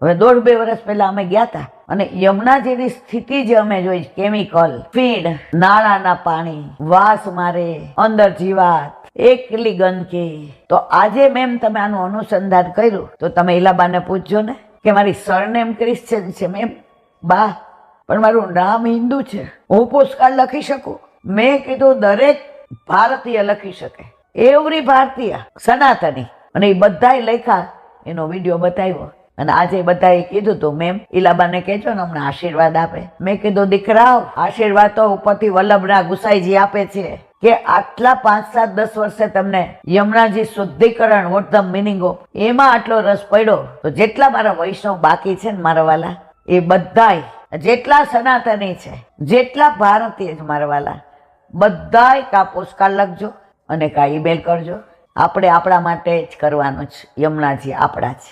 હવે 1.5-2 વર્ષ પહેલા અમે ગયા હતા અને યમુનાજીની સ્થિતિ જે અમે જોઈ, કેમિકલ ફીડ, નાળાના પાણી, વાસ મારે, અંદર જીવાત, એકલી ગંદકી. તો આજે મેમ તમે આનું અનુસંધાન કર્યું તો તમે ઈલાબાને પૂછજો ને કે મારી સરનેમ ક્રિશ્ચન છે મેમ, બા પણ મારું નામ હિન્દુ છે, હું પોસ્ટકાર્ડ લખી શકું? મેં કીધું દરેક ભારતીય લખી શકે, એવરી ભારતીય સનાતની. અને એ બધાએ લખ્યા, એનો વિડીયો બતાવ્યો. અને આજે બધાએ કીધું તો મેમ ઈલાબાને કહેજો ને અમને આશીર્વાદ આપે. મેં કીધું દીકરાઓ, આશીર્વાદ તો ઉપરથી વલ્લભના ગુસાઈજી આપે છે કે આટલા 5-7-10 વર્ષે તમને યમુનાજી શુદ્ધિકરણ, વોટ ધ મિનિંગ ઓફ, એમાં આટલો રસ પડ્યો. તો જેટલા મારા વૈષ્ણવ બાકી છે ને મારા વાલા, એ બધાય જેટલા સનાતની છે, જેટલા ભારતીય છે મારા વાલા, બધાય કા પોસ્ટકાર્ડ લખજો અને કા ઈમેલ કરજો. આપણે આપણા માટે જ કરવાનું છે, યમુનાજી આપણા છે.